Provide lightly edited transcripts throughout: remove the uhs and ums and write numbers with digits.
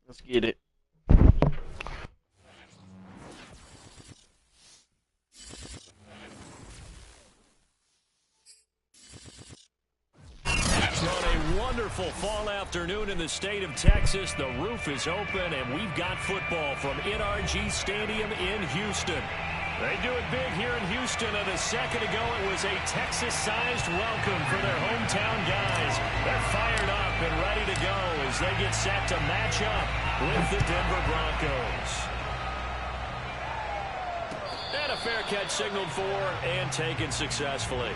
Let's get it. Wonderful fall afternoon in the state of Texas. The roof is open, and we've got football from NRG Stadium in Houston. They do it big here in Houston, and a second ago it was a Texas-sized welcome for their hometown guys. They're fired up and ready to go as they get set to match up with the Denver Broncos. And a fair catch signaled for and taken successfully.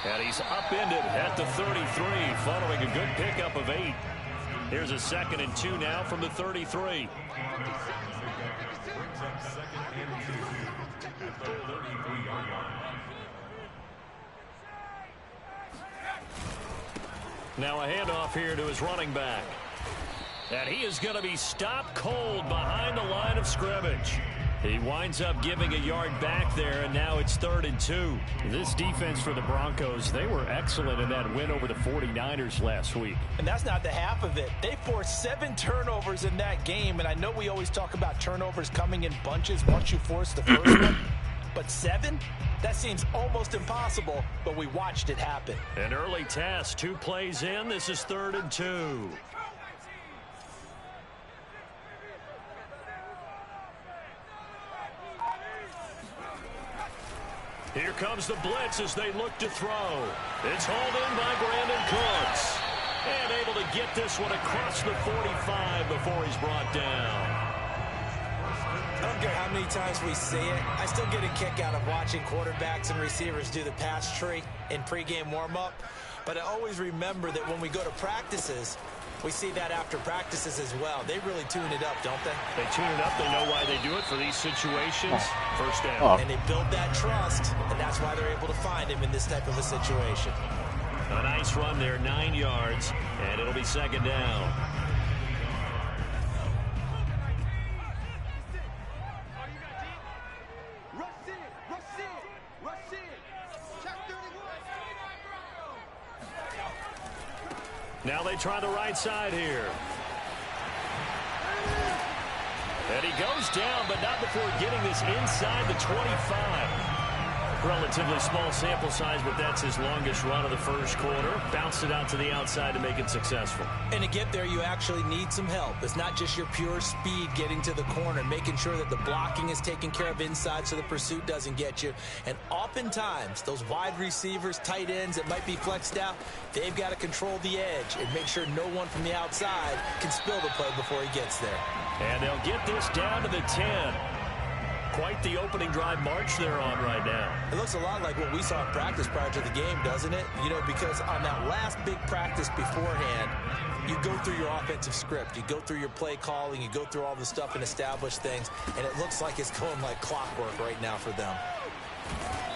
And he's upended at the 33 following a good pickup of 8. Here's a 2nd and 2 now from the 33. Now a handoff here to his running back. And he is going to be stopped cold behind the line of scrimmage. He winds up giving a yard back there, and now it's 3rd and 2. This defense for the Broncos, they were excellent in that win over the 49ers last week. And that's not the half of it. They forced 7 turnovers in that game, and I know we always talk about turnovers coming in bunches once you force the first one. But 7? That seems almost impossible, but we watched it happen. An early test, 2 plays in. This is 3rd and 2. Here comes the blitz as they look to throw. It's hauled in by Brandon Cooks. And able to get this one across the 45 before he's brought down. I don't care how many times we see it. I still get a kick out of watching quarterbacks and receivers do the pass tree in pregame warm-up. But I always remember that when we go to practices, we see that after practices as well. They really tune it up, don't they? They tune it up. They know why they do it for these situations. First down. And they build that trust, and that's why they're able to find him in this type of a situation. A nice run there, 9 yards, and it'll be 2nd down. Now they try the right side here. And he goes down, but not before getting this inside the 25. Relatively small sample size, but that's his longest run of the first quarter. Bounced it out to the outside to make it successful. And to get there, you actually need some help. It's not just your pure speed getting to the corner, making sure that the blocking is taken care of inside so the pursuit doesn't get you. And oftentimes, those wide receivers, tight ends that might be flexed out, they've got to control the edge and make sure no one from the outside can spill the play before he gets there. And they'll get this down to the 10. Quite the opening drive march they're on right now. It looks a lot like what we saw in practice prior to the game, doesn't it? You know, because on that last big practice beforehand, you go through your offensive script. You go through your play calling. You go through all the stuff and establish things. And it looks like it's going like clockwork right now for them.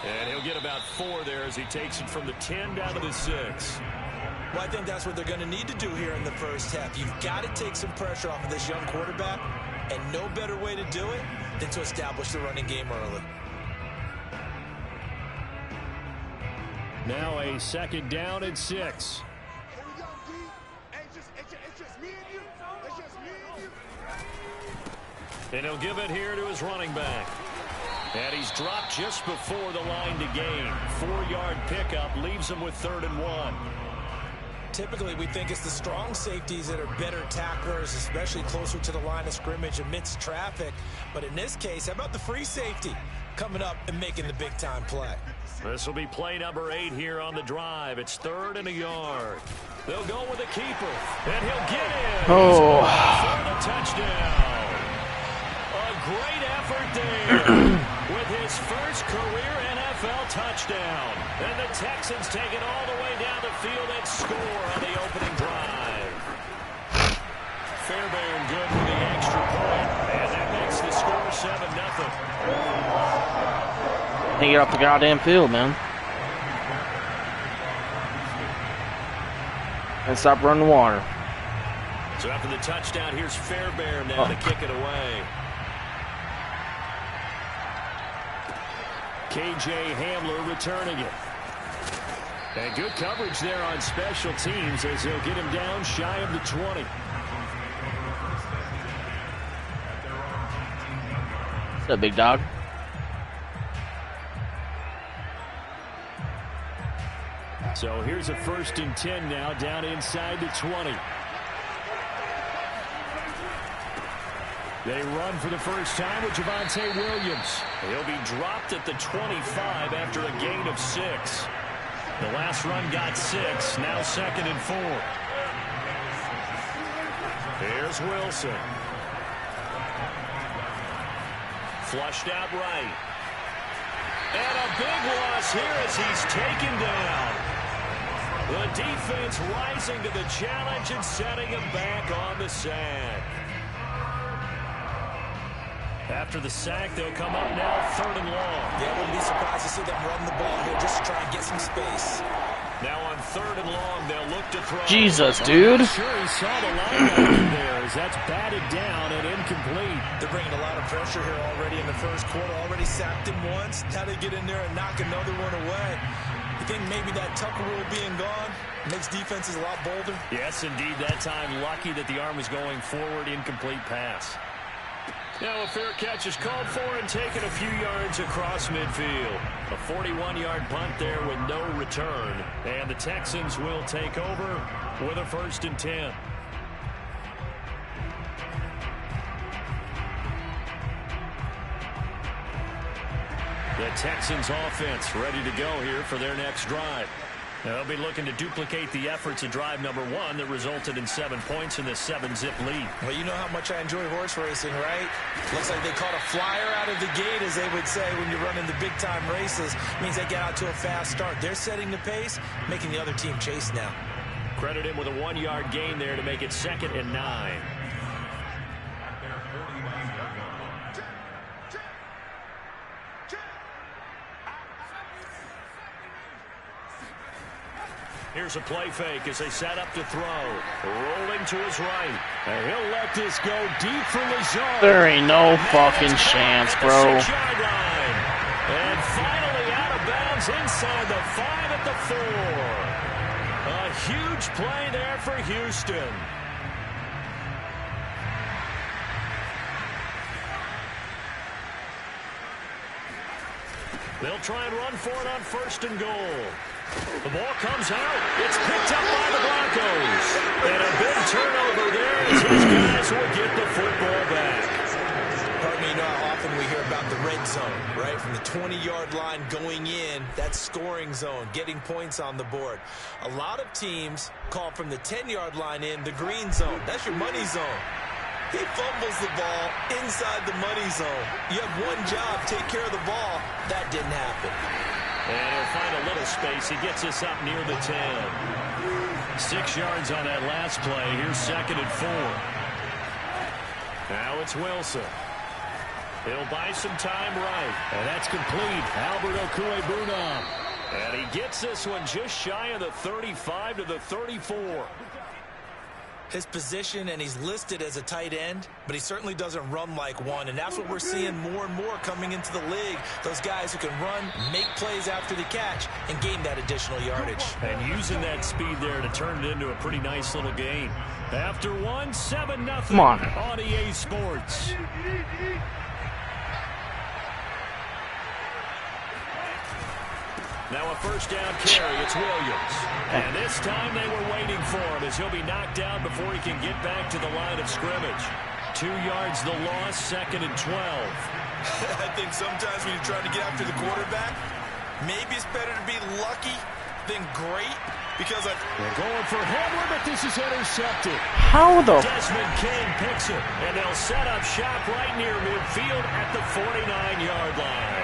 And he'll get about 4 there as he takes it from the 10 down to the 6. Well, I think that's what they're going to need to do here in the first half. You've got to take some pressure off of this young quarterback, and no better way to do it than to establish the running game early. Now a 2nd down and 6. And he'll give it here to his running back. And he's dropped just before the line to gain. 4-yard pickup leaves him with 3rd and 1. Typically, we think it's the strong safeties that are better tacklers, especially closer to the line of scrimmage amidst traffic. But in this case, how about the free safety coming up and making the big-time play? This will be play number 8 here on the drive. It's 3rd and a yard. They'll go with a keeper, and he'll get in. Oh. For the touchdown. A great effort there with his first career NFL touchdown. And the Texans take it all the way down the field and score on the opening drive. Fairbairn good for the extra point. And that makes the score 7-0. Can't get off the goddamn field, man. And stop running water. So after the touchdown, here's Fairbairn now to kick it away. K.J. Hamler returning it. And good coverage there on special teams as they'll get him down shy of the 20. What's up, big dog? So here's a 1st and 10 now, down inside the 20. They run for the first time with Javonte Williams. He'll be dropped at the 25 after a gain of 6. The last run got 6, now 2nd and 4. Here's Wilson. Flushed out right. And a big loss here as he's taken down. The defense rising to the challenge and setting him back on the sack. After the sack, they'll come up now 3rd and long. Yeah, I wouldn't be surprised to see them run the ball here just to try and get some space. Now on 3rd and long, they'll look to throw. Jesus, dude. I'm sure he saw the linebacker there as that's batted down and incomplete. They're bringing a lot of pressure here already in the first quarter. Already sacked him once. Now they get in there and knock another one away. You think maybe that Tucker rule being gone makes defenses a lot bolder? Yes, indeed. That time, lucky that the arm was going forward, incomplete pass. Now a fair catch is called for and taken a few yards across midfield. A 41-yard punt there with no return. And the Texans will take over with a 1st and 10. The Texans offense ready to go here for their next drive. They'll be looking to duplicate the efforts of drive number 1 that resulted in 7 points in this 7-zip lead. Well, you know how much I enjoy horse racing, right? Looks like they caught a flyer out of the gate, as they would say when you're running the big-time races. It means they get out to a fast start. They're setting the pace, making the other team chase now. Credit him with a 1-yard gain there to make it 2nd and 9. Here's a play fake as they set up to throw. Rolling to his right. And he'll let this go deep for Lazard. There ain't no fucking chance, bro. And finally out of bounds inside the 5 at the 4. A huge play there for Houston. They'll try and run for it on 1st and goal. The ball comes out. It's picked up by the Broncos. And a big turnover there as his guys will get the football back. Pardon me, you know how often we hear about the red zone, right? From the 20-yard line going in, that's scoring zone, getting points on the board. A lot of teams call from the 10-yard line in the green zone. That's your money zone. He fumbles the ball inside the money zone. You have one job, take care of the ball. That didn't happen. And he'll find a little space. He gets us up near the 10. 6 yards on that last play. Here's 2nd and 4. Now it's Wilson. He'll buy some time right. And that's complete. Albert Okwuegbunam. And he gets this one just shy of the 35 to the 34. His position, and he's listed as a tight end, but he certainly doesn't run like one, and that's what we're seeing more and more coming into the league. Those guys who can run, make plays after the catch, and gain that additional yardage. And using that speed there to turn it into a pretty nice little game. After 7-0 Come on. EA Sports. Now a 1st down carry. It's Williams. And this time they were waiting for him as he'll be knocked down before he can get back to the line of scrimmage. 2 yards the loss, 2nd and 12. I think sometimes when you're trying to get after the quarterback, maybe it's better to be lucky than great. Because they're going for Hamler, but this is intercepted. How the... Desmond King picks it, and they'll set up shop right near midfield at the 49-yard line.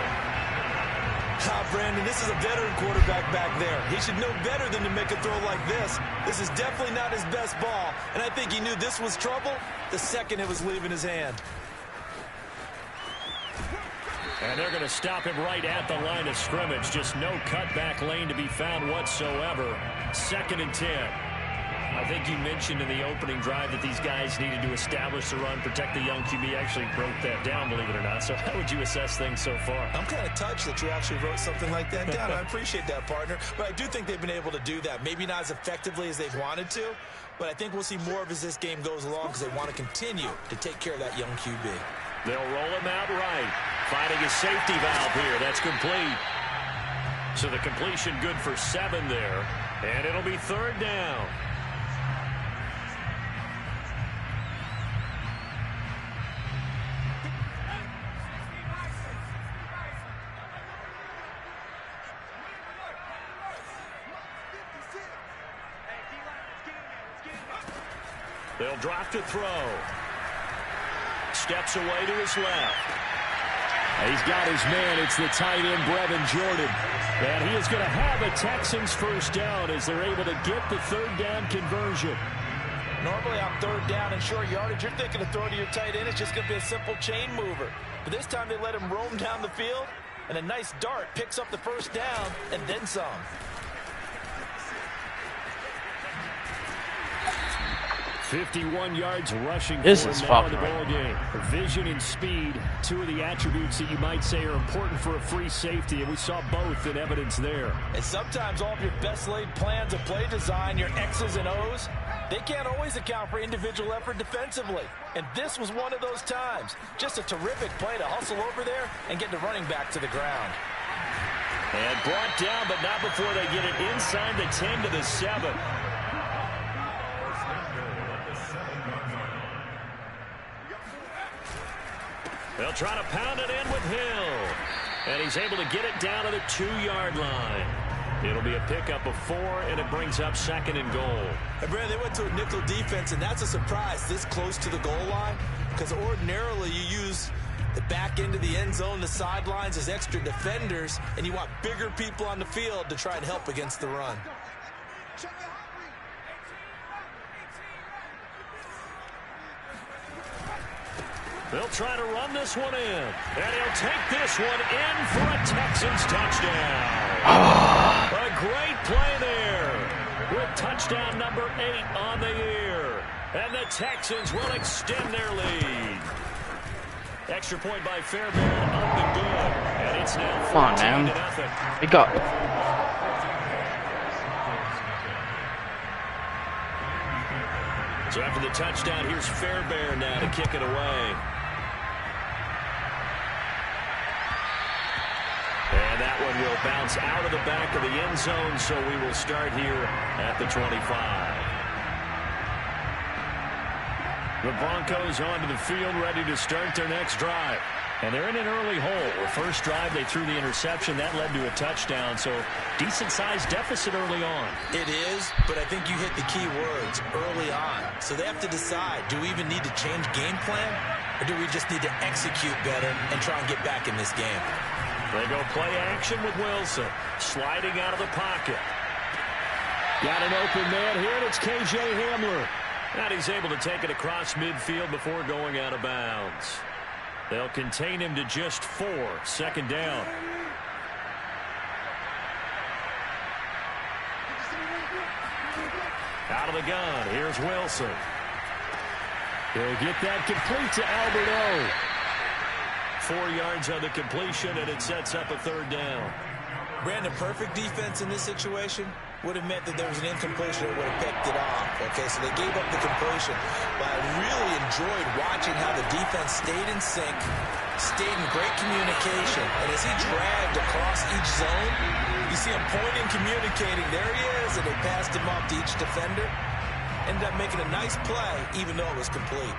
Brandon, this is a veteran quarterback back there. He should know better than to make a throw like this. This is definitely not his best ball, and I think he knew this was trouble the second it was leaving his hand. And they're going to stop him right at the line of scrimmage. Just no cutback lane to be found whatsoever. 2nd and 10. I think you mentioned in the opening drive that these guys needed to establish the run, protect the young QB. Actually broke that down, believe it or not. So how would you assess things so far? I'm kind of touched that you actually wrote something like that down. I appreciate that, partner. But I do think they've been able to do that. Maybe not as effectively as they've wanted to, but I think we'll see more of as this game goes along because they want to continue to take care of that young QB. They'll roll him out right. Finding a safety valve here. That's complete. So the completion good for 7 there. And it'll be 3rd down. They'll drop to throw. Steps away to his left. He's got his man. It's the tight end, Brevin Jordan. And he is going to have a Texans first down as they're able to get the 3rd down conversion. Normally on 3rd down and short yardage, you're thinking to throw to your tight end. It's just going to be a simple chain mover. But this time they let him roam down the field, and a nice dart picks up the first down and then some. 51 yards rushing This for is him now in fucking the ball game. Vision and speed, 2 of the attributes that you might say are important for a free safety, and we saw both in evidence there. And sometimes all of your best laid plans of play design, your X's and O's, they can't always account for individual effort defensively. And this was one of those times. Just a terrific play to hustle over there and get the running back to the ground. And brought down, but not before they get it inside the 10 to the 7. They'll try to pound it in with Hill. And he's able to get it down to the 2-yard line. It'll be a pickup of 4, and it brings up 2nd and goal. And Brad, they went to a nickel defense, and that's a surprise this close to the goal line, because ordinarily you use the back end of the end zone, the sidelines as extra defenders, and you want bigger people on the field to try and help against the run. They'll try to run this one in. And he'll take this one in for a Texans touchdown. A great play there with touchdown number 8 on the year. And the Texans will extend their lead. Extra point by Fairbairn up and good. And it's now 14 Come on, man. to nothing. We got. So after the touchdown, here's Fairbairn now to kick it away. And that one will bounce out of the back of the end zone, so we will start here at the 25. The Broncos onto the field, ready to start their next drive. And they're in an early hole. The first drive, they threw the interception. That led to a touchdown, so decent-sized deficit early on. It is, but I think you hit the key words, early on. So they have to decide, do we even need to change game plan, or do we just need to execute better and try and get back in this game? They go play action with Wilson, sliding out of the pocket. Got an open man here, and it's K.J. Hamler. And he's able to take it across midfield before going out of bounds. They'll contain him to just 4, 2nd down. Out of the gun, here's Wilson. He'll get that complete to Albert O. 4 yards on the completion, and it sets up a 3rd down. Brandon, perfect defense in this situation would have meant that there was an incompletion that would have picked it off. Okay, so they gave up the completion. But I really enjoyed watching how the defense stayed in sync, stayed in great communication. And as he dragged across each zone, you see him pointing, communicating. There he is, and they passed him off to each defender. Ended up making a nice play, even though it was complete.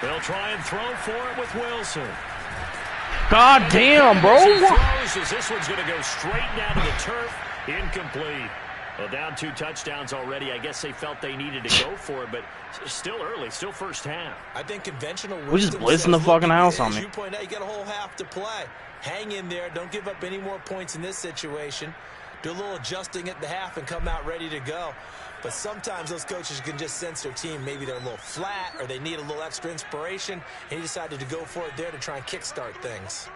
They'll try and throw for it with Wilson. God damn, bro. He throws as this one's going to go straight down to the turf. Incomplete. Well, down 2 touchdowns already. I guess they felt they needed to go for it, but still early, still first half. I think conventional We just blitzing the fucking house on me. As you point out, you got a whole half to play. Hang in there. Don't give up any more points in this situation. Do a little adjusting at the half and come out ready to go. But sometimes those coaches can just sense their team. Maybe they're a little flat or they need a little extra inspiration. And he decided to go for it there to try and kickstart things.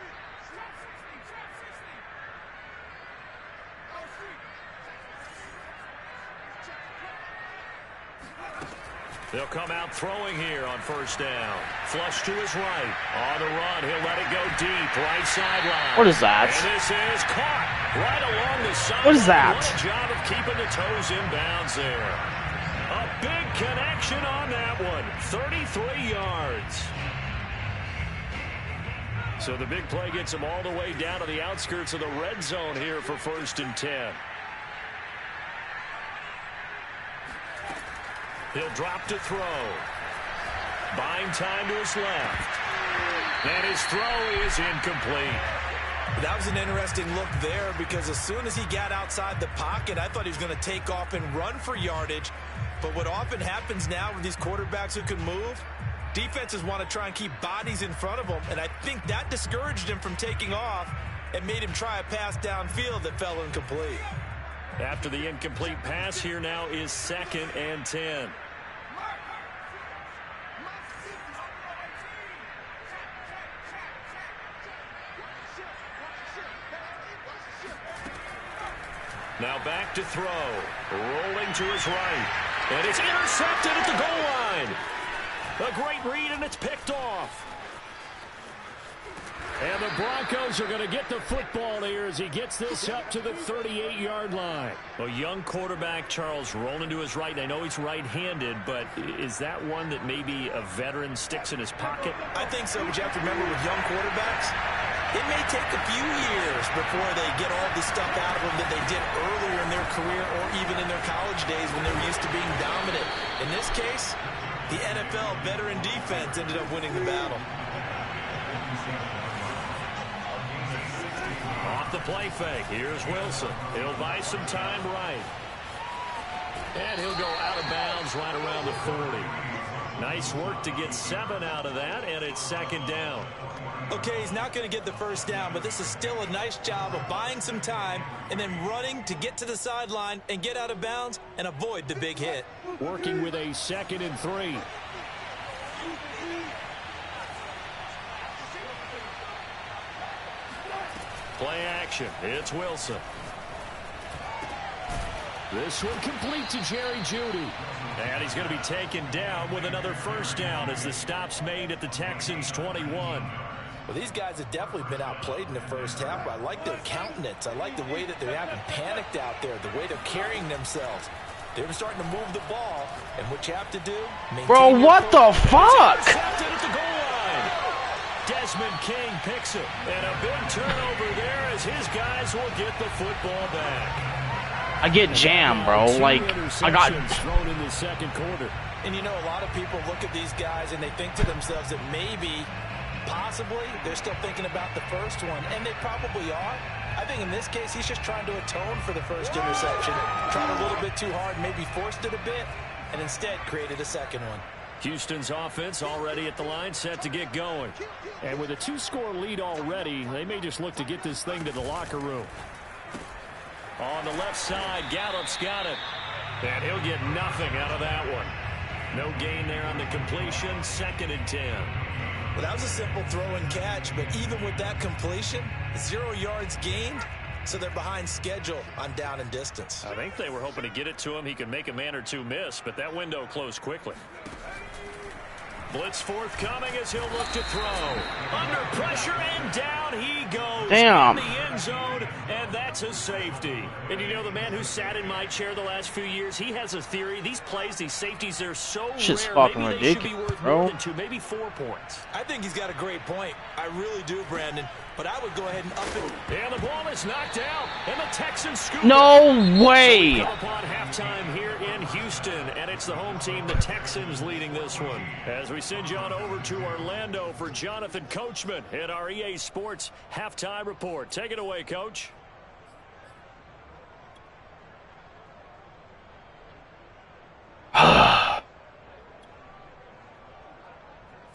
They'll come out throwing here on first down. Flush to his right. On the run, he'll let it go deep. Right sideline. What is that? And this is caught right along the sideline. What is that? What a job of keeping the toes in bounds there. A big connection on that one. 33 yards. So the big play gets him all the way down to the outskirts of the red zone here for 1st and 10. He'll drop to throw. Buying time to his left. And his throw is incomplete. That was an interesting look there because as soon as he got outside the pocket, I thought he was going to take off and run for yardage. But what often happens now with these quarterbacks who can move, defenses want to try and keep bodies in front of them. And I think that discouraged him from taking off and made him try a pass downfield that fell incomplete. After the incomplete pass, here now is 2nd and 10. Now back to throw. Rolling to his right. And it's intercepted at the goal line. A great read, and it's picked off. And the Broncos are going to get the football here as he gets this up to the 38-yard line. A young quarterback, Charles, rolling to his right. I know he's right-handed, but is that one that maybe a veteran sticks in his pocket? I think so, but you have to remember with young quarterbacks, it may take a few years before they get all the stuff out of them that they did earlier in their career or even in their college days when they were used to being dominant. In this case, the NFL veteran defense ended up winning the battle. Off the play fake. Here's Wilson. He'll buy some time right. And he'll go out of bounds right around the 40. Nice work to get 7 out of that, and it's 2nd down. Okay, he's not going to get the first down, but this is still a nice job of buying some time and then running to get to the sideline and get out of bounds and avoid the big hit. Working with a 2nd and 3. Play action. It's Wilson. This one complete to Jerry Jeudy. And he's going to be taken down with another first down as the stop's made at the Texans' 21. Well, these guys have definitely been outplayed in the first half, but I like their countenance. I like the way that they haven't panicked out there, the way they're carrying themselves. They're starting to move the ball, and what you have to do... Bro, what the fuck? Intercepted at the goal line. Desmond King picks it, and a big turnover there as his guys will get the football back. I get jammed, bro. Like, I got thrown in the second quarter. And you know, a lot of people look at these guys and they think to themselves that maybe, possibly, they're still thinking about the first one, and they probably are. I think in this case, he's just trying to atone for the first interception, tried a little bit too hard, maybe forced it a bit, and instead created a second one. Houston's offense already at the line, set to get going. And with a 2-score lead already, they may just look to get this thing to the locker room. On the left side, Gallup's got it. And he'll get nothing out of that one. No gain there on the completion, 2nd and 10. Well, that was a simple throw and catch, but even with that completion, 0 yards gained, so they're behind schedule on down and distance. I think they were hoping to get it to him. He could make a man or two miss, but that window closed quickly. Blitz forthcoming as he'll look to throw. Under pressure, and down he goes. Damn. In the end zone, and that's a safety. And you know, the man who sat in my chair the last few years, he has a theory. These plays, these safeties, they're so Shit's rare. fucking Maybe they ridiculous, should be worth bro. more than 2, maybe 4 points. I think he's got a great point. I really do, Brandon. But I would go ahead and up it. And the ball is knocked out, and the Texans scoop No it. way. So we come upon halftime here in Houston. Houston, and it's the home team, the Texans, leading this one. As we send you on over to Orlando for Jonathan Coachman at our EA Sports Halftime Report. Take it away, Coach.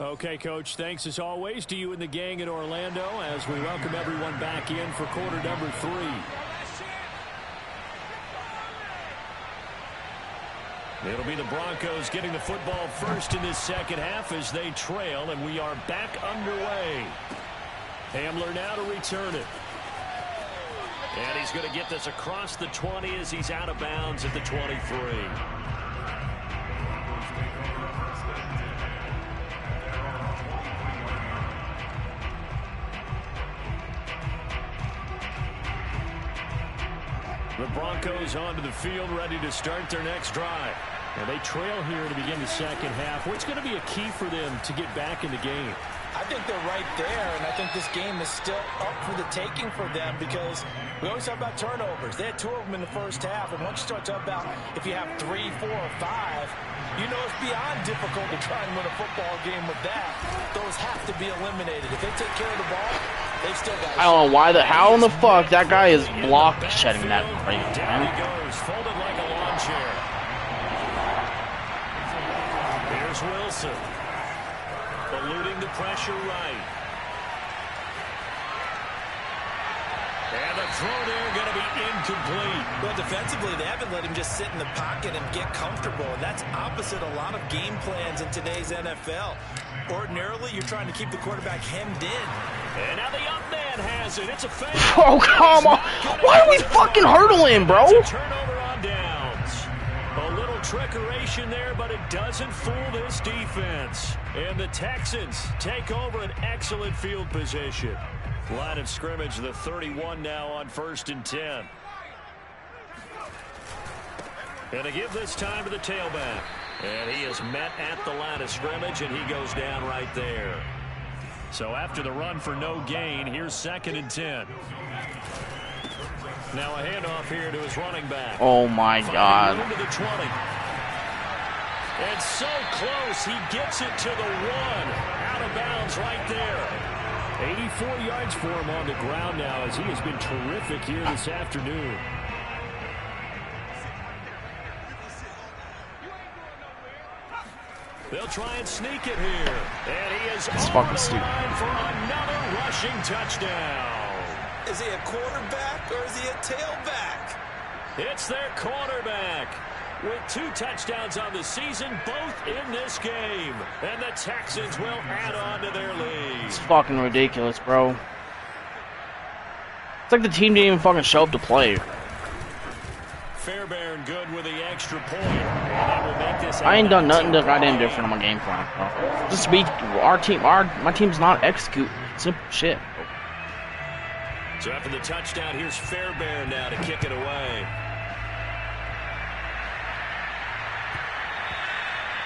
Okay, Coach, thanks as always to you and the gang in Orlando as we welcome everyone back in for quarter number 3. It'll be the Broncos getting the football first in this second half as they trail, and we are back underway. Hamler now to return it. And he's going to get this across the 20 as he's out of bounds at the 23. The Broncos onto the field, ready to start their next drive. And they trail here to begin the second half. What's going to be a key for them to get back in the game? I think they're right there, and I think this game is still up for the taking for them because we always talk about turnovers. They had 2 of them in the first half, and once you start talking about if you have 3, 4, or 5, you know it's beyond difficult to try and win a football game with that. Those have to be eliminated. If they take care of the ball, they've still got. I don't know why how in the fuck that guy is block shedding that right, Down he man. goes, folded like a lawn chair. Here's Wilson. Eluding the pressure right. And the throw there going to be incomplete. Well, defensively, they haven't let him just sit in the pocket and get comfortable. And that's opposite a lot of game plans in today's NFL. Ordinarily, you're trying to keep the quarterback hemmed in. And now the young man has it. It's a fake. Oh, come on. Why are we fucking hurdling, bro? It's a turnover on downs. A little trickeration there, but it doesn't fool this defense. And the Texans take over an excellent field position. Line of scrimmage, the 31 now on 1st and 10. And to give this time to the tailback. And he is met at the line of scrimmage, and he goes down right there. So after the run for no gain, here's 2nd and 10. Now a handoff here to his running back. Oh my God. To the 20. And so close, he gets it to the 1. Out of bounds right there. 84 yards for him on the ground now as he has been terrific here this afternoon. They'll try and sneak it here. And he is It's on fucking the stupid. line for another rushing touchdown. Is he a quarterback or is he a tailback? It's their quarterback with 2 touchdowns on the season, both in this game. And the Texans will add on to their lead. It's fucking ridiculous, bro. It's like the team didn't even fucking show up to play. Fairbairn good with the extra point. And that will make this I ain't done nothing that goddamn different on my game plan, bro. Just be my team's not execute simple shit. So after the touchdown, here's Fairbairn now to kick it away.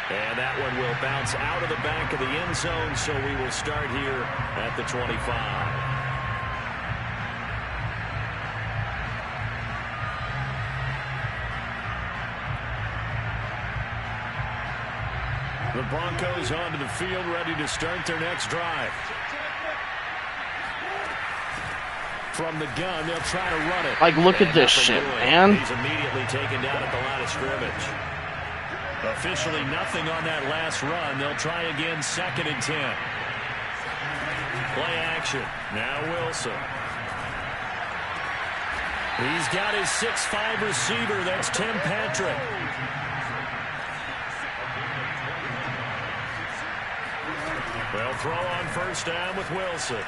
And that one will bounce out of the back of the end zone, so we will start here at the 25. The Broncos onto the field, ready to start their next drive. From the gun, they'll try to run it. Like, look at this shit, man. He's immediately taken down at the line of scrimmage. Officially nothing on that last run. They'll try again, 2nd and 10. Play action. Now Wilson. He's got his 6'5" receiver. That's Tim Patrick. They'll throw on 1st down with Wilson.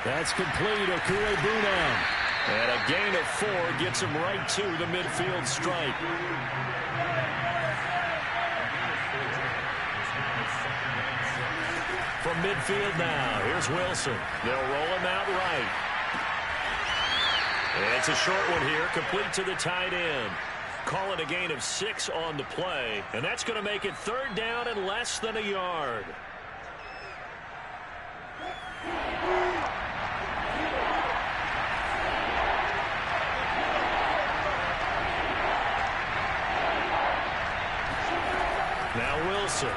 That's complete. Okure-Bunam. And a gain of 4 gets him right to the midfield stripe. From midfield now, here's Wilson. They'll roll him out right. And it's a short one here, complete to the tight end. Call it a gain of 6 on the play, and that's going to make it 3rd down and less than a yard. Now Wilson.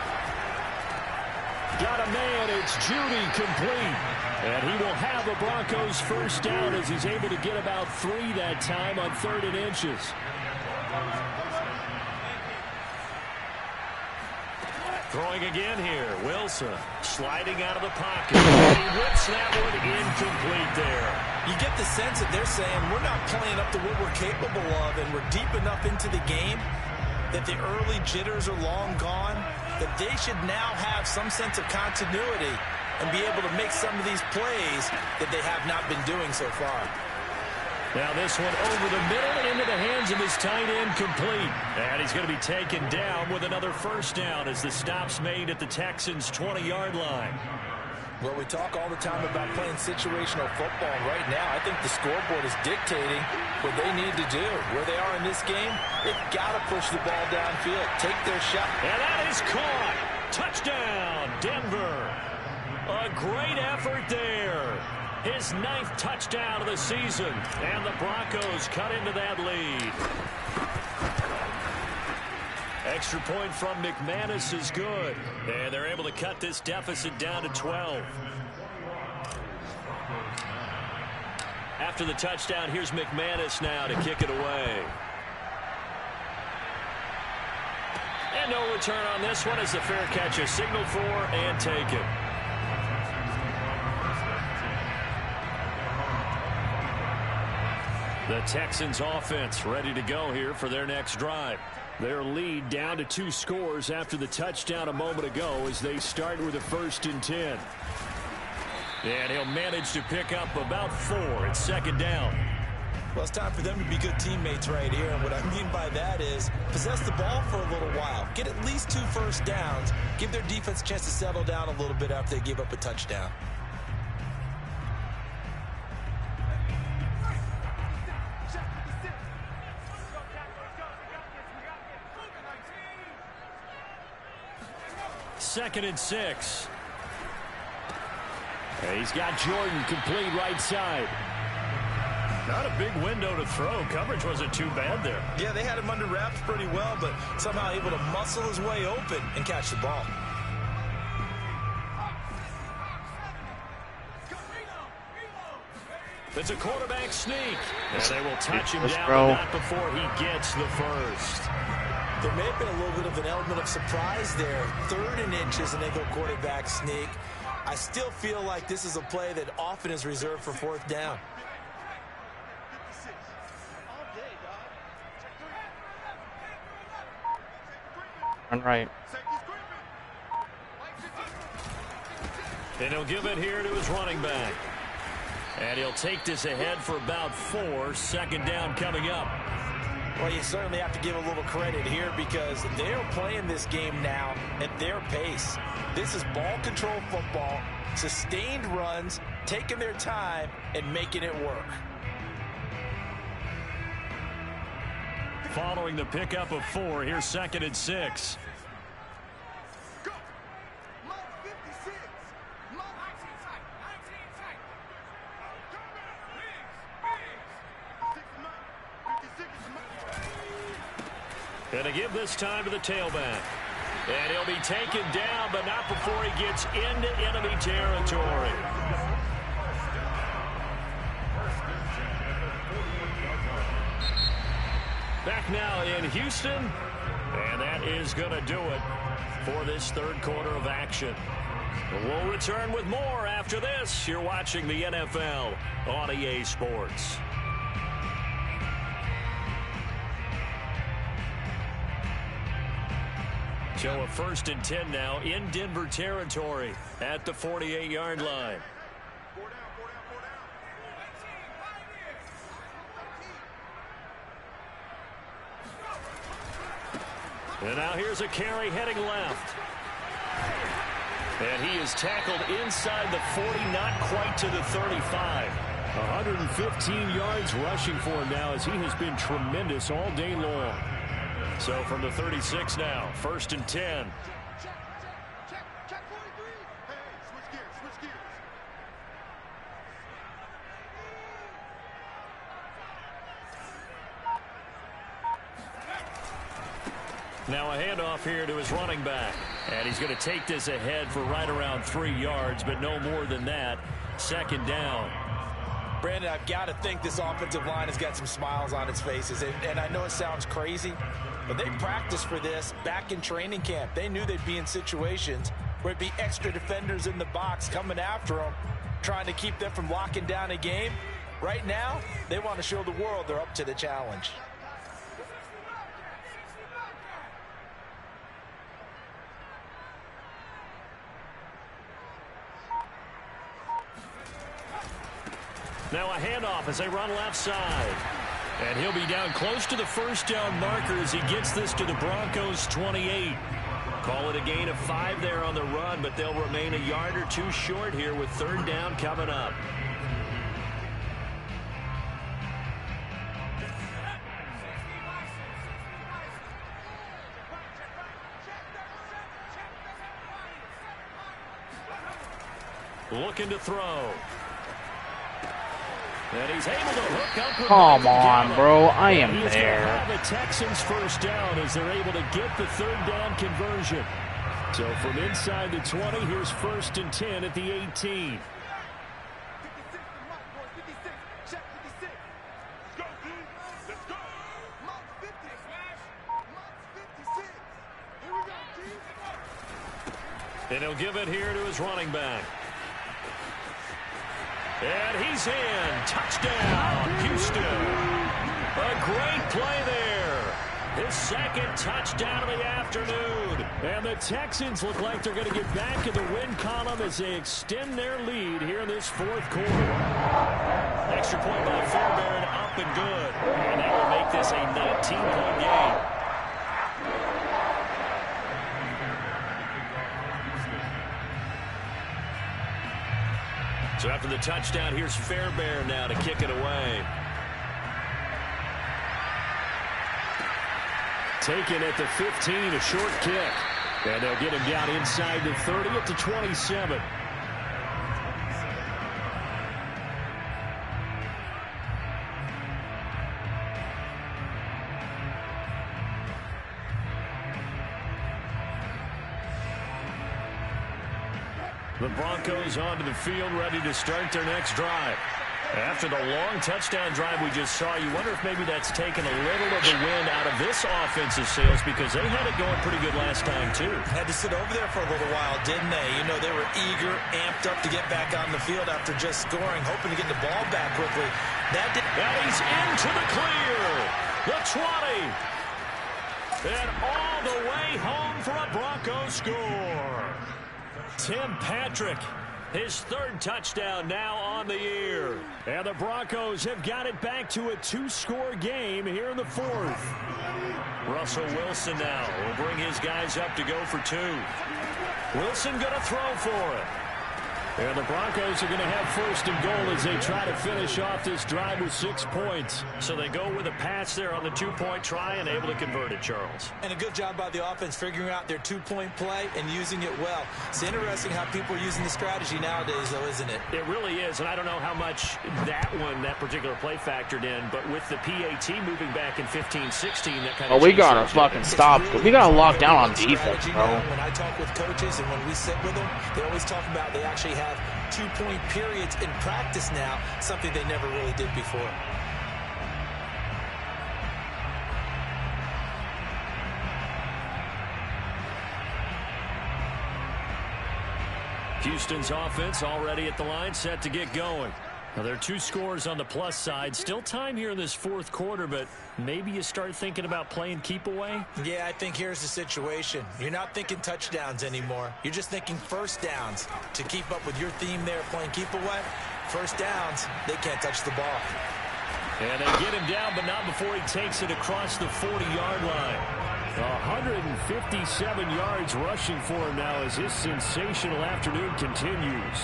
Got a man. It's Judy complete. And he will have the Broncos first down as he's able to get about 3 that time on 3rd and inches. Throwing again here. Wilson sliding out of the pocket. He whips that one incomplete there. You get the sense that they're saying we're not playing up to what we're capable of, and we're deep enough into the game that the early jitters are long gone, that they should now have some sense of continuity and be able to make some of these plays that they have not been doing so far. Now this one over the middle and into the hands of his tight end complete. And he's going to be taken down with another first down as the stop's made at the Texans' 20-yard line. Well, we talk all the time about playing situational football. Right now, I think the scoreboard is dictating what they need to do. Where they are in this game, they've got to push the ball downfield, take their shot. And that is caught. Touchdown, Denver. A great effort there. His 9th touchdown of the season. And the Broncos cut into that lead. Extra point from McManus is good. And they're able to cut this deficit down to 12. After the touchdown, here's McManus now to kick it away. And no return on this one as the fair catch is signaled for and taken. The Texans offense ready to go here for their next drive. Their lead down to 2 scores after the touchdown a moment ago as they start with a 1st and 10. And he'll manage to pick up about 4. It's 2nd down. Well, it's time for them to be good teammates right here. And what I mean by that is possess the ball for a little while. Get at least 2 first downs. Give their defense a chance to settle down a little bit after they give up a touchdown. Second and 6. And he's got Jordan complete right side. Not a big window to throw. Coverage wasn't too bad there. Yeah, they had him under wraps pretty well, but somehow able to muscle his way open and catch the ball. It's a quarterback sneak. And they will touch him down, but not before he gets the first. There may have been a little bit of an element of surprise there. 3rd and inches, and they go quarterback sneak. I still feel like this is a play that often is reserved for 4th down. Run right. And he'll give it here to his running back. And he'll take this ahead for about 4. 2nd down coming up. Well, you certainly have to give a little credit here because they're playing this game now at their pace. This is ball control football, sustained runs, taking their time, and making it work. Following the pickup of 4, here's 2nd and 6. And to give this time to the tailback. And he'll be taken down, but not before he gets into enemy territory. Back now in Houston. And that is going to do it for this 3rd quarter of action. We'll return with more after this. You're watching the NFL on EA Sports. So a 1st and 10 now in Denver territory at the 48-yard line. And now here's a carry heading left. And he is tackled inside the 40, not quite to the 35. 115 yards rushing for him now as he has been tremendous all day long. So from the 36 now, 1st and 10. Now a handoff here to his running back. And he's going to take this ahead for right around 3 yards, but no more than that. Second down. Brandon, I've got to think this offensive line has got some smiles on its faces. And I know it sounds crazy, but they practiced for this back in training camp. They knew they'd be in situations where it'd be extra defenders in the box coming after them, trying to keep them from locking down a game. Right now, they want to show the world they're up to the challenge. Now a handoff as they run left side. And he'll be down close to the first down marker as he gets this to the Broncos 28. Call it a gain of 5 there on the run, but they'll remain a yard or 2 short here with third down coming up. Looking to throw. And he's able to hook up with Come on, bro. I am He's there. Have the Texans first down as they're able to get the third down conversion. So from inside the 20, here's first and 10 at the 18. And he'll give it here to his running back. And he's in. Touchdown, Houston. A great play there. His second touchdown of the afternoon. And the Texans look like they're going to get back in the win column as they extend their lead here in this fourth quarter. Extra point by Fairbairn, up and good. And that will make this a 19-point game. So after the touchdown, here's Fairbairn now to kick it away. Taken at the 15, a short kick. And they'll get him down inside the 30 at the 27. The Broncos onto the field, ready to start their next drive. After the long touchdown drive we just saw, you wonder if maybe that's taken a little of the wind out of this offensive sails because they had it going pretty good last time, too. Had to sit over there for a little while, didn't they? You know, they were eager, amped up to get back on the field after just scoring, hoping to get the ball back quickly. Now he's into the clear. The 20. And all the way home for a Broncos score. Tim Patrick, his third touchdown now on the year. And the Broncos have got it back to a 2-score game here in the fourth. Russell Wilson now will bring his guys up to go for 2. Wilson going to throw for it. And the Broncos are going to have first and goal as they try to finish off this drive with 6 points. So they go with a pass there on the 2-point try and able to convert it, Charles. And a good job by the offense figuring out their 2-point play and using it well. It's interesting how people are using the strategy nowadays, though, isn't it? It really is, and I don't know how much that particular play factored in, but with the PAT moving back in 15-16, that kind of we gotta fucking stop. We gotta lock down on defense, bro. When I talk with coaches and when we sit with them, they always talk about they actually have 2-point periods in practice now, something they never really did before. Houston's offense already at the line, set to get going. Now, there are 2 scores on the plus side. Still time here in this fourth quarter, but maybe you start thinking about playing keep away? Yeah, I think here's the situation. You're not thinking touchdowns anymore. You're just thinking first downs. To keep up with your theme there, playing keep away, first downs, they can't touch the ball. And they get him down, but not before he takes it across the 40-yard line. 157 yards rushing for him now as his sensational afternoon continues.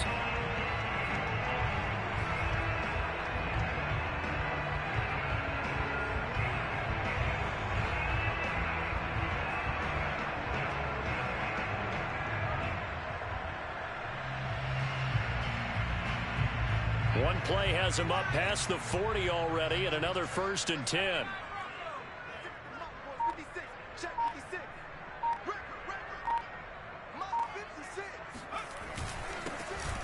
One play has him up past the 40 already, and another first and 10.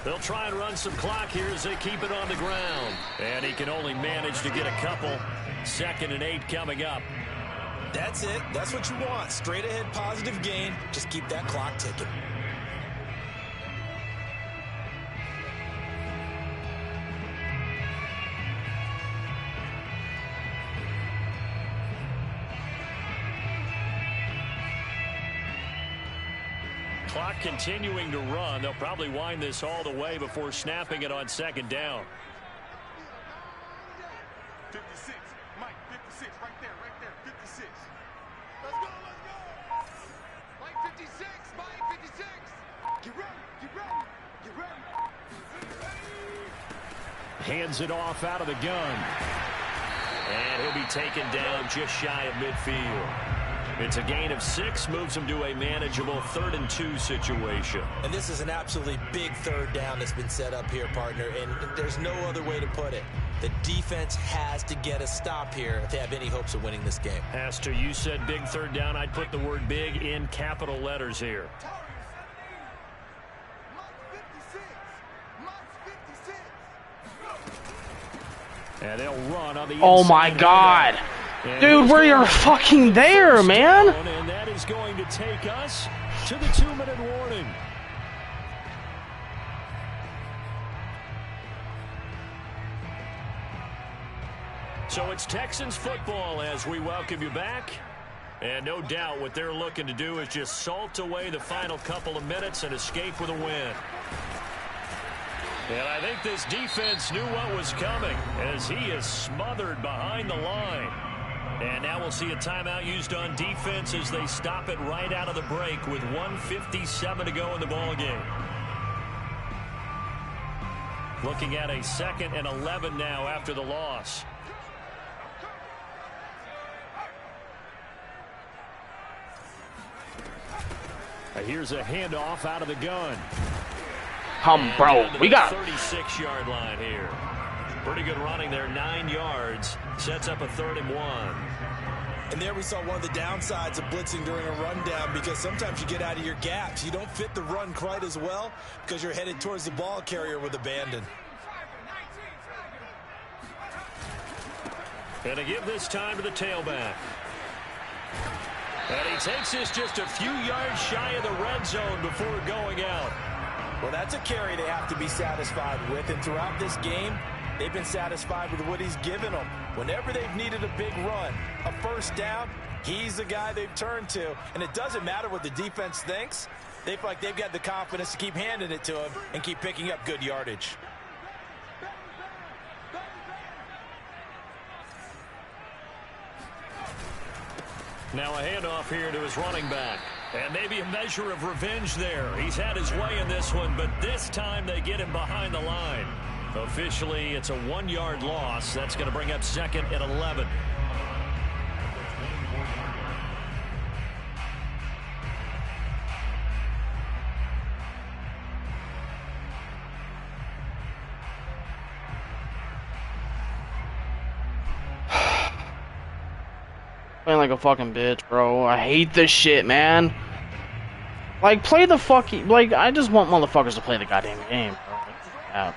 They'll try and run some clock here as they keep it on the ground. And he can only manage to get a couple. 2nd and 8 coming up. That's it. That's what you want. Straight ahead positive gain. Just keep that clock ticking. Clock continuing to run. They'll probably wind this all the way before snapping it on 2nd down. 56. Mike, 56. Right there. 56. Let's go. Mike, 56. Mike, 56. Get ready. Hands it off out of the gun. And he'll be taken down just shy of midfield. It's a gain of 6, moves him to a manageable 3rd and 2 situation. And this is an absolutely big 3rd down that's been set up here, partner, and there's no other way to put it. The defense has to get a stop here if they have any hopes of winning this game. Has to. You said big 3rd down. I'd put the word big in capital letters here. And they'll run on the Oh inside. my God. Dude, where you're fucking there, man. And that is going to take us to the 2-minute warning. So it's Texans football as we welcome you back. And no doubt what they're looking to do is just salt away the final couple of minutes and escape with a win. And I think this defense knew what was coming as he is smothered behind the line. And now we'll see a timeout used on defense as they stop it right out of the break with 1:57 to go in the ballgame. Looking at a 2nd and 11 now after the loss. Here's a handoff out of the gun. Bro, we got 36-yard line here. Pretty good running there, 9 yards. Sets up a 3rd and 1. And there we saw one of the downsides of blitzing during a rundown, because sometimes you get out of your gaps. You don't fit the run quite as well because you're headed towards the ball carrier with abandon. And to give this time to the tailback. And he takes this just a few yards shy of the red zone before going out. Well, that's a carry they have to be satisfied with, and throughout this game, they've been satisfied with what he's given them. Whenever they've needed a big run, a 1st down, he's the guy they've turned to. And it doesn't matter what the defense thinks. They feel like they've got the confidence to keep handing it to him and keep picking up good yardage. Now a handoff here to his running back. And maybe a measure of revenge there. He's had his way in this one, but this time they get him behind the line. Officially, it's a 1-yard loss. That's going to bring up 2nd and 11. Playing like a fucking bitch, bro. I hate this shit, man. Like, play the fucking... Like, I just want motherfuckers to play the goddamn game, bro. Yeah.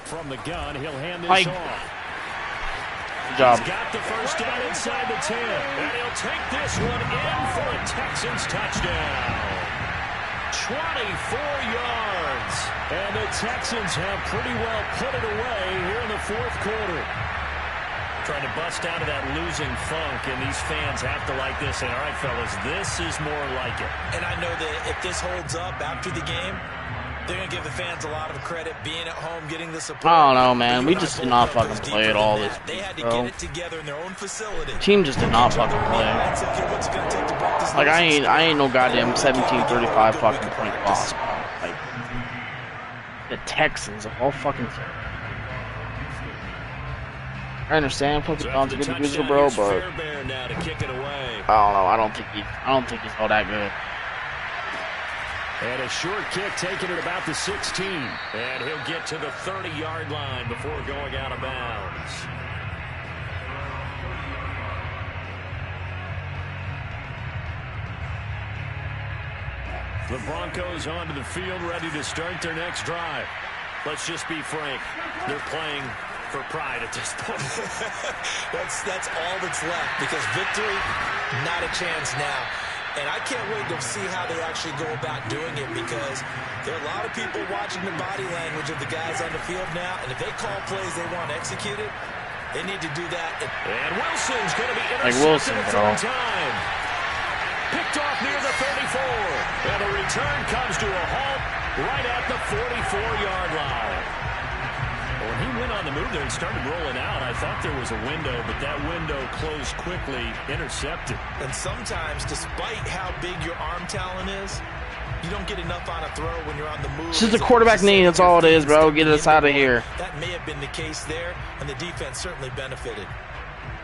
From the gun, he'll hand this Like, off. good job. He's got the 1st down inside the 10. And he'll take this one in for a Texans touchdown. 24 yards. And the Texans have pretty well put it away here in the 4th quarter. Trying to bust out of that losing funk, and these fans have to like this. And all right, fellas, this is more like it. And I know that if this holds up after the game, they're going to give the fans a lot of credit, being at home, getting the support. I don't know, man. We just did not fucking play at all this They had to week, bro. get it together in their own facility. Team just did not fucking play. Like, I ain't no goddamn 17-35 fucking point loss, bro. Like, the Texans of all fucking teams. I understand Punky Don's a good user, bro, but Now to kick it away. I don't know. I don't think he's all that good. And a short kick taken at about the 16. And he'll get to the 30-yard line before going out of bounds. The Broncos onto the field, ready to start their next drive. Let's just be frank. They're playing for pride at this point. that's all that's left, because victory, not a chance now. And I can't wait to see how they actually go about doing it, because there are a lot of people watching the body language of the guys on the field now, and if they call plays they want executed, they need to do that. And Wilson's going to be Like intercepted Wilson, a bro. third time. Picked off near the 34. And the return comes to a halt right at the 44-yard line. When he went on the move there and started rolling out, I thought there was a window, but that window closed quickly, intercepted. And sometimes, despite how big your arm talent is, you don't get enough on a throw when you're on the move. It's just a quarterback knee. That's all it is, bro. Get us out of here. That may have been the case there, and the defense certainly benefited.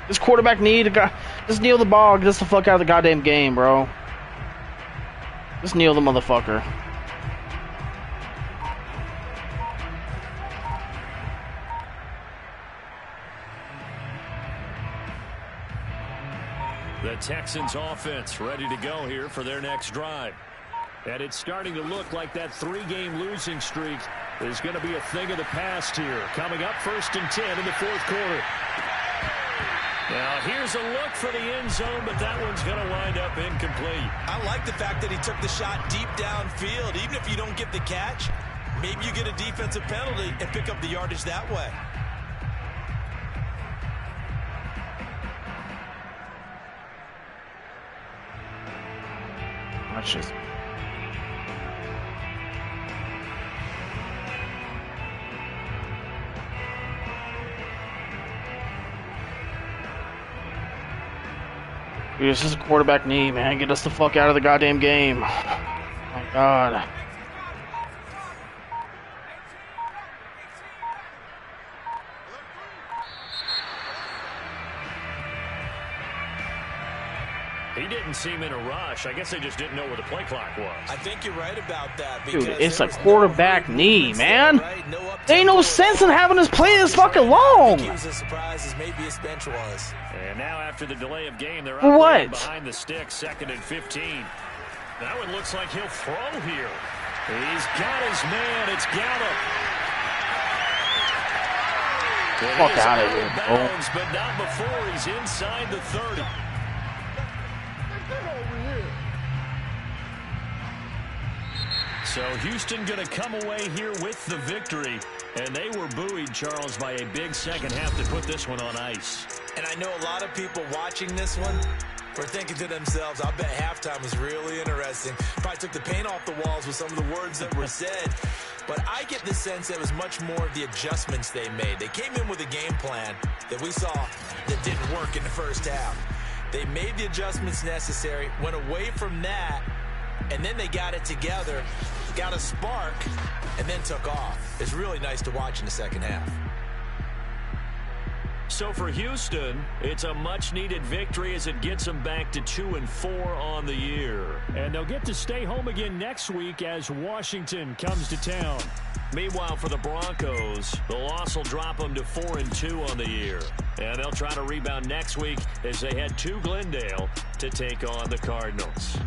This quarterback knee to go. Just kneel the ball. Get us the fuck out of the goddamn game, bro. Just kneel the motherfucker. The Texans offense ready to go here for their next drive. And it's starting to look like that 3-game losing streak is going to be a thing of the past here. Coming up 1st and 10 in the 4th quarter. Now here's a look for the end zone, but that one's going to wind up incomplete. I like the fact that he took the shot deep downfield. Even if you don't get the catch, maybe you get a defensive penalty and pick up the yardage that way. That's just. Dude, this is a quarterback knee, man. Get us the fuck out of the goddamn game. Oh my God. He didn't seem in a rush. I guess they just didn't know where the play clock was. I think you're right about that. Dude, it's a quarterback knee, man. There ain't no sense in having us play this fucking long. He was as surprised as maybe his bench was. And now after the delay of game, they're For what? operating behind the stick, 2nd and 15. That one looks like he'll throw here. He's got his man. It's Gallup. Fuck out of here, bro. Bounds, but not before he's inside the 30. So Houston going to come away here with the victory. And they were buoyed, Charles, by a big second half to put this one on ice. And I know a lot of people watching this one were thinking to themselves, I bet halftime was really interesting. Probably took the paint off the walls with some of the words that were said. But I get the sense that it was much more of the adjustments they made. They came in with a game plan that we saw that didn't work in the first half. They made the adjustments necessary, went away from that, and then they got it together, got a spark, and then took off. It's really nice to watch in the second half. So for Houston, it's a much-needed victory as it gets them back to 2-4 on the year. And they'll get to stay home again next week as Washington comes to town. Meanwhile, for the Broncos, the loss will drop them to 4-2 on the year. And they'll try to rebound next week as they head to Glendale to take on the Cardinals.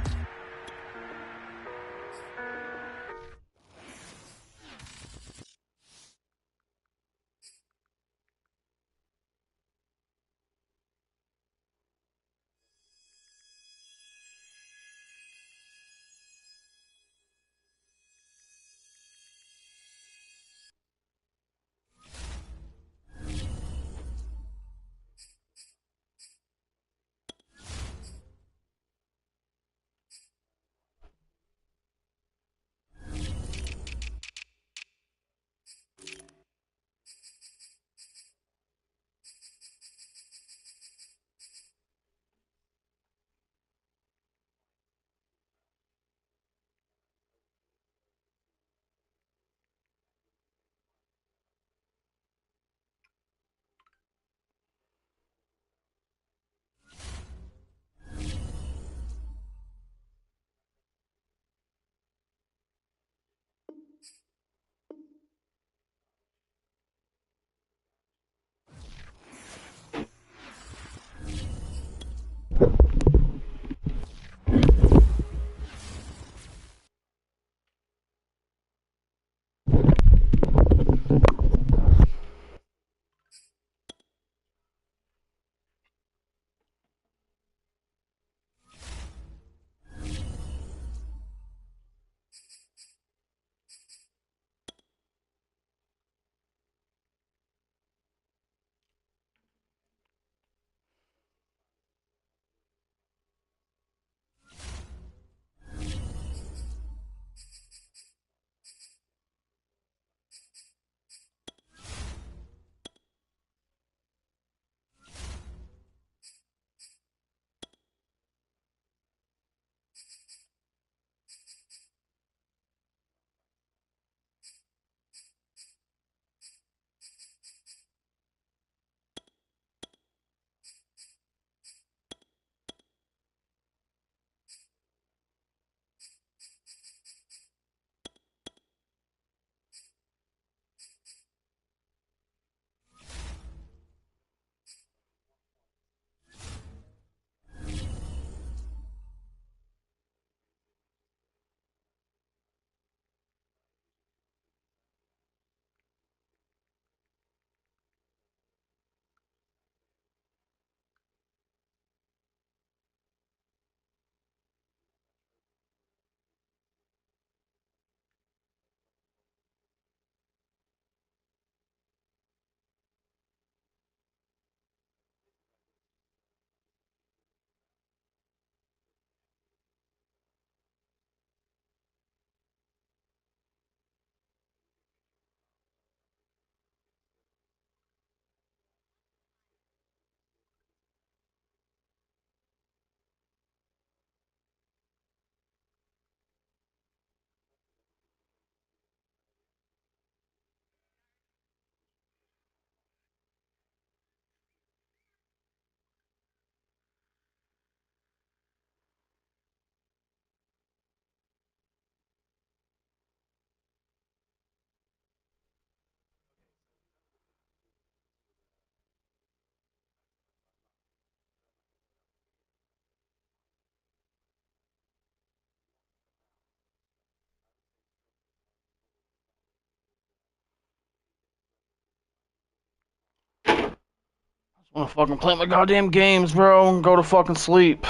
I wanna fucking play my goddamn games, bro, and go to fucking sleep.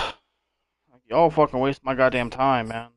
Y'all fucking waste my goddamn time, man.